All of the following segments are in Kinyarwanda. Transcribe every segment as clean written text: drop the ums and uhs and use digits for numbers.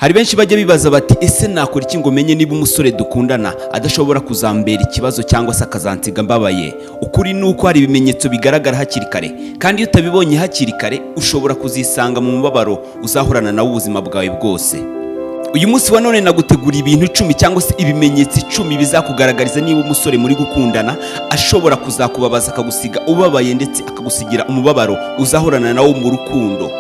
Hari benshi bajya bibaza bati ese nakora iki ngo menye niba umusore dukundana adashobora kuzambera ikibazo cyangwa se akazansiga mbabaye. Ukuri ni uko hari ibimenyetso bigaragara hakiri kare, kandi iyo utabibonye hakiri kare ushobora kuzisanga mu mubabaro uzahorana nawo ubuzima bwawe bwose. Uyu munsi wa none nagutegura ibintu 10 cyangwa se ibimenyetso 10 bizakugaragariza niba umusore muri gukundana ashobora kuzakubabaza akagusiga ubabaye ndetse akagusigira umubabaro uzahorana nawo mu rukundo.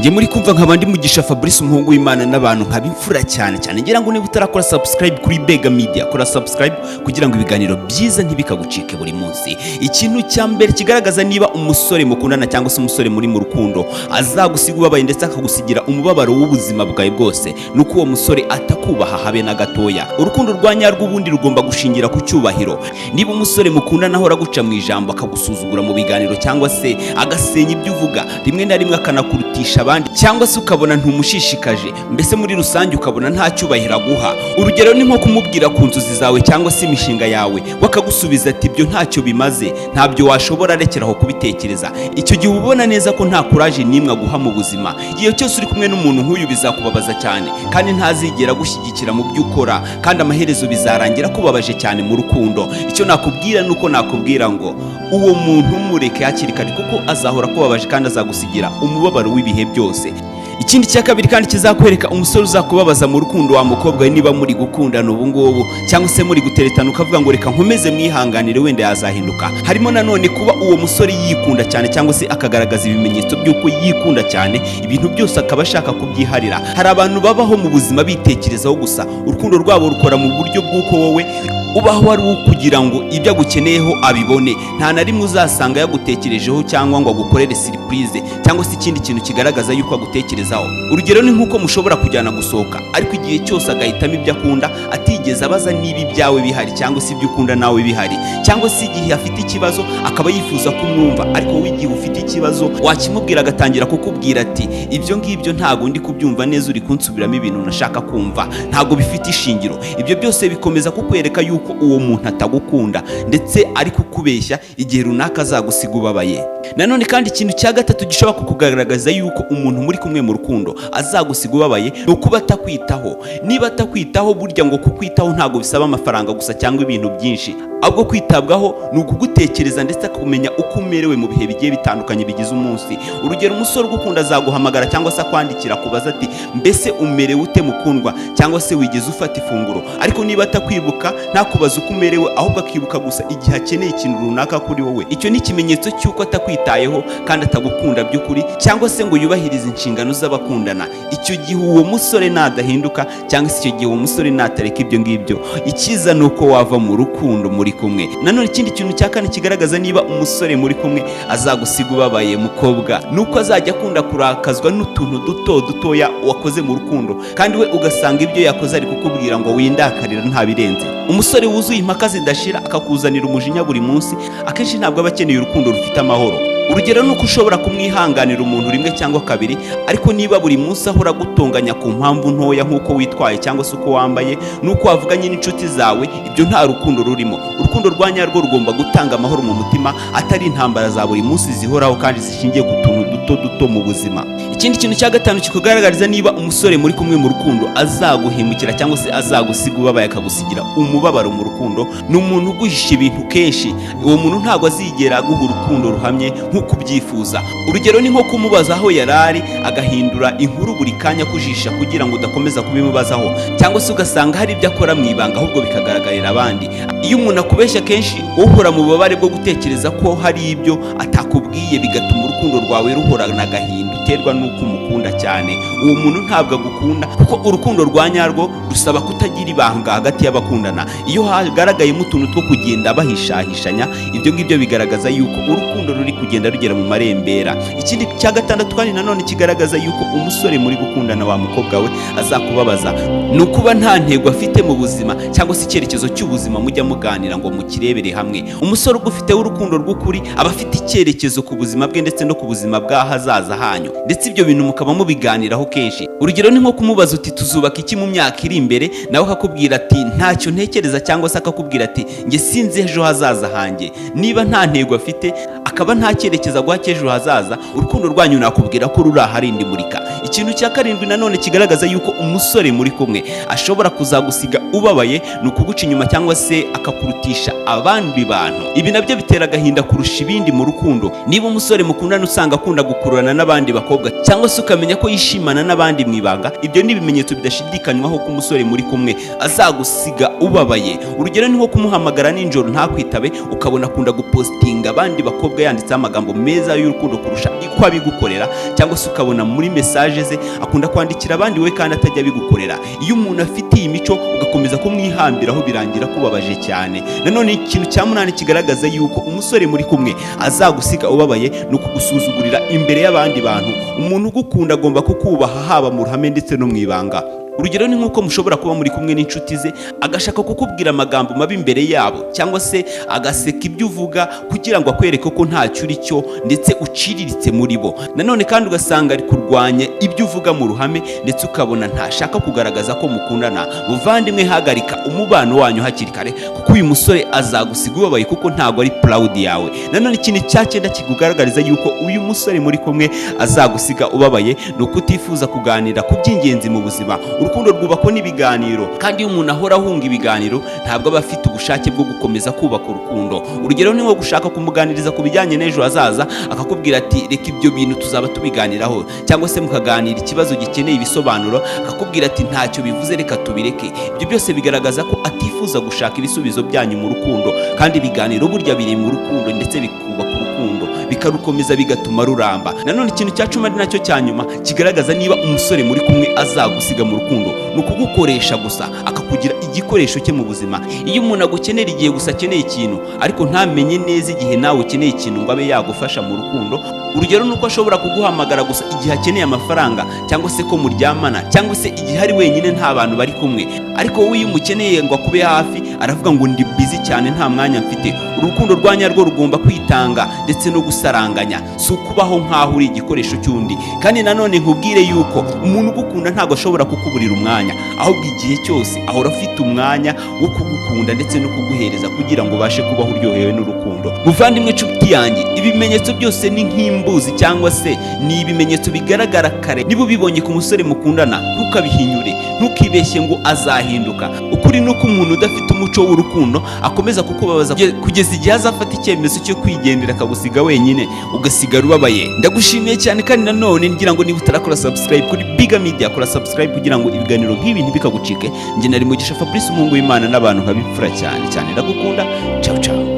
Nge muri kumva nk'abandi Mugisha Fabrice umuhungu w'Imana n'abantu nkabimfura cyane. Ngira ngo niba utarakora subscribe kuri Bega Media, kora subscribe kugira ngo ibiganiro byiza ntibikagucike buri munsi. Ikintu cya mbere kigaragaza niba umusore mukundana cyangwa se umusore muri mu rukundo azagusiga ubabaye ndetse akagusigira umubabaro w'ubuzima bwawe bwose, nuko uwo musore atakubaha habe na gatoya. Urukundo rwa nyarwo ubundi rugomba gushingira ku cyubahiro. Niba umusore mukundana ahora guca mu ijambo akagusuzugura mu biganiro cyangwa se agasenya ibyo uvuga, rimwe na rimwe akanakurutisha abandi, cyangwa se ukabona ntumushishikaje, mbese muri rusange ukabona nta cyubahiro aguha. Urugero ni nko kumubwira ku nzozi zawe cyangwa se imishinga yawe, wakagusubiza ati ibyo ntacyo bimaze, ntabyo washobora, rekeraho kubitekereza. Icyo gihe ubona neza ko nta courage nimwe aguha mu buzima. Igihe cyose uri kumwe n'umuntu nk'uyu bizakubabaza cyane, kandi ntazigera gushyigikira mu byo ukora, kandi amaherezo bizarangira kubabaje cyane mu rukundo. Icyo nakubwira nuko nakubwira ngo uwo muntu mureke hakiri kare, kuko azahora kubabaje kandi azagusigira umubabaro w'ibihe byose. Ikindi cya kabiri kandi kizakwereka umusore uzakubabaza mu rukundo wa mukobwa we, niba muri gukundana ubu ngubu cyangwa se muri guteretana ukavuga ngo reka nkomeze mwihanganire wenda yazahinduka, harimo nanone kuba uwo musore yikunda cyane cyangwa se akagaragaza ibimenyetso by'uko yikunda cyane, ibintu byose akaba ashaka kubyiharira. Hari abantu babaho mu buzima bitekerezaho gusa, urukundo rwabo rukora mu buryo bw'uko wowe ubaho ari kugira ngo ibyo agukeneyeho abibone. Nta na rimwe uzasanga yagutekerejeho cyangwa ngo agukorere surprise cyangwa se ikindi kintu kigaragaza yuko agutekerezaho. Urugero ni nkuko mushobora kujyana gusohoka, ariko igihe cyose agahitamo ibyo akunda, atigeze abaza niba ibyawe bihari cyangwa se ibyo ukunda nawe bihari, cyangwa se igihe afite ikibazo akaba yifuza kumwumva, ariko wowe igihe ufite ikibazo wakimubwira agatangira kukubwira ati ibyo ngibyo ntago ndi kubyumva neza, uri kunsubiramo ibintu nashaka kumva, ntago bifite ishingiro. Ibyo byose bikomeza kukwereka yuko uwo muntu atagukunda ndetse ari kukubeshya, igihe runaka azagusiga ubabaye. Nanone kandi ikintu cya gatatu gishobora kukugaragaza yuko umuntu muri kumwe mu rukundo azagusiga ubabaye, ni ukuba atakwitaho. Niba atakwitaho, burya ngo kukwitaho ntago bisaba amafaranga gusa cyangwa ibintu byinshi, ahubwo kwitabwaho ni ukugutekereza ndetse akumenya uko umerewe mu bihe bigiye bitandukanye bigize umunsi. Urugero, umusore ugukunda azaguhamagara cyangwa se akwandikira kubaza ati mbese umerewe ute mukundwa, cyangwa se wigeze ufata ifunguro. Ariko niba atakwibuka, ntakubaza uko umerewe, ahubwo akibuka gusa igihe akeneye ikintu runaka kuri wowe, icyo ni ikimenyetso cy'uko atakwitayeho kandi atagukunda by'ukuri, cyangwa se ngo yubahirize inshingano z'abakundana. Icyo gihe uwo musore nadahinduka, cyangwa se icyo gihe uwo musore natareka ibyo ngibyo, icyiza ni uko wava mu rukundo muri kumwe. Nanone ikindi kintu cya kane kigaragaza niba umusore muri kumwe azagusiga ubabaye mukobwa, nuko azajya akunda kurakazwa n'utuntu dutoya wakoze mu rukundo, kandi we ugasanga ibyo yakoze ari kukubwira ngo windakarira ntabirenze. Umusore wuzuye impaka zidashira akakuzanira umujinya buri munsi, akenshi ntabwo aba akeneye urukundo rufite amahoro. Urugero nuko ushobora kumwihanganira umuntu rimwe cyangwa kabiri, ariko niba buri munsi ahora gutonganya ku mpamvu ntoya nk'uko witwaye cyangwa se uko wambaye, nuko wavuganye n'inshuti zawe, ibyo nta rukundo rurimo. Urukundo rwa nyarwo rugomba gutanga amahoro mu mutima, atari intambara za buri munsi zihoraho kandi zishingiye ku tuntu duto mu buzima. Ikindi kintu cya gatanu kikugaragariza niba umusore muri kumwe mu rukundo azaguhemukira cyangwa se azagusiga ubabaye akagusigira umubabaro mu rukundo, ni umuntu uguhisha ibintu kenshi. Uwo muntu ntabwo azigera aguha urukundo ruhamye nk'uko ubyifuza. Urugero ni nko kumubaza aho yarari agahindura inkuru buri kanya kujisha kugira ngo udakomeza kubimubazaho, cyangwa se ugasanga hari ibyo akora mu ibanga ahubwo bikagaragarira abandi. Iyo umuntu akubeshya kenshi, uhora mu bubabare bwo gutekereza ko hari ibyo atakubwiye, bigatuma urukundo rwawe ruhorana agahinda uterwa n'uko umukunda cyane. Uwo muntu ntabwo agukunda, kuko urukundo rwa nyarwo rusaba kutagira ibanga hagati y'abakundana. Iyo hagaragayemo utuntu two kugenda bahishahishanya, ibyo ngibyo bigaragaza yuko urukundo ruri kugenda rugera mu marembera. Ikindi cya gatandatu kandi nanone kigaragaza yuko umusore muri gukundana wa mukobwa we azakubabaza, ni ukuba nta ntego afite mu buzima cyangwa se icyerekezo cy'ubuzima mujya muganira ngo mukirebere hamwe. Umusore ugufiteho urukundo rw'ukuri aba afite icyerekezo ku buzima bwe ndetse no ku buzima bw'ahazaza hanyu, ndetse ibyo bintu mukaba mubiganiraho kenshi. Urugero ni nko kumubaza uti tuzubaka iki mu myaka iri imbere, nawe akakubwira ati ntacyo ntekereza, cyangwa se akakubwira ati njye sinzi ejo hazaza hanjye. Niba nta ntego afite akaba nta cyerekeza guha cy'ejo hazaza, urukundo rwanyu nakubwira ko ruri aharindi murika. Ikintu cya karindwi nanone kigaragaza yuko umusore muri kumwe ashobora kuzagusiga ubabaye ni ukuguca inyuma cyangwa se akakurutisha abandi bantu. Ibi nabyo bitera agahinda kurusha ibindi mu rukundo. Niba umusore mukundana usanga akunda gukururana n'abandi bakobwa cyangwa se ukamenya ko yishimana n'abandi mu ibanga, ibyo ni ibimenyetso bidashidikanywaho ko umusore muri kumwe azagusiga ubabaye. Urugero ni nko kumuhamagara nijoro ntakwitabe, ukabona akunda gupostinga abandi bakobwa yanditseho amagambo meza y'urukundo kurusha uko abigukorera, cyangwa se ukabona muri message ze akunda kwandikira abandi we kandi atajya abigukorera. Iyo umuntu afite iyi mico ugakomeza kumwihambiraho birangira kubabaje cyane. Nanone ikintu cya munani kigaragaza yuko umusore muri kumwe azagusiga ubabaye ni ukugusuzugurira imbere y'abandi bantu. Umuntu ugukunda agomba kukubaha haba mu ruhame ndetse no mu ibanga. Urugero ni nkuko mushobora kuba muri kumwe n'inshuti ze agashaka kukubwira amagambo mabi imbere yabo, cyangwa se agaseka ibyo uvuga kugira ngo akwereke ko ntacyo uri cyo ndetse uciriritse muri bo. Nanone kandi ugasanga ari kurwanya ibyo uvuga mu ruhame ndetse ukabona ntashaka kugaragaza ko mukundana. Muvandimwe, hagarika umubano wanyu hakiri kare kuko uyu musore azagusiga ubabaye kuko ntago ari proud yawe. Nanone ikintu cya cyenda kikugaragariza yuko uyu musore muri kumwe azagusiga ubabaye ni ukutifuza kuganira ku by'ingenzi mu buzima. Urukundo rwubakwa n'ibiganiro, kandi iyo umuntu ahora ahunga ibiganiro ntabwo aba afite ubushake bwo gukomeza kubaka urukundo. Urugero ni nko gushaka kumuganiriza ku bijyanye n'ejo hazaza akakubwira ati reka ibyo bintu tuzaba tubiganiraho, cyangwa se mukaganira ikibazo gikeneye ibisobanuro akakubwira ati ntacyo bivuze reka tubireke. Ibyo byose bigaragaza ko atifuza gushaka ibisubizo byanyu mu rukundo, kandi ibiganiro burya biri mu rukundo ndetse bikubaka urukundo bikarukomeza bigatuma ruramba. Nanone ikintu cya cumi ari nacyo cya nyuma kigaragaza niba umusore muri kumwe azagusiga mu rukundo ni ukugukoresha gusa, akakugira igikoresho cye mu buzima. Iyo umuntu agukenera igihe gusa akeneye ikintu ariko ntamenye neza igihe nawe ukeneye ikintu ngo abe yagufasha mu rukundo. Urugero nuko ashobora kuguhamagara gusa igihe akeneye amafaranga, cyangwa se ko muryamana, cyangwa se igihe ari wenyine nta bantu bari kumwe. Ariko wowe iyo umukeneye ngo akube hafi aravuga ngo ndi busy cyane nta mwanya mfite. Urukundo rwanyarwo rugomba kwitanga ndetse no gusaranganya, si ukubaho nk'aho uri igikoresho cy'undi. Kandi nanone nkubwire yuko umuntu ugukunda ntabwo ashobora kukuburira umwanya, ahubwo igihe cyose ahora afite umwanya wo kugukunda ndetse no kuguhereza kugira ngo ubashe kubaho uryohewe n'urukundo. Muvandimwe, nshuti yanjye, ibimenyetso byose ni nk'imbuzi cyangwa se ni ibimenyetso bigaragara kare. Niba ubibonye ku musore mukundana ntukabihinyure, ntukibeshye ngo azahinduka. Ukuri nuko umuntu udafite umuco w'urukundo akomeza kukubabaza kugeza igihe azafata icyemezo cyo kwigendera akagusiga wenyine ugasigara ubabaye. Ndagushimiye cyane, kandi nanone ngira ngo niba utarakora subscribe kuri Biga Media kora subscribe kugira ngo ibiganiro nk'ibi ntibikagucike. Njye nari Mugisha Fabrice, umuhungu w'Imana n'abantu nkabipfura cyane cyane. Ndagukunda. Ciao ciao.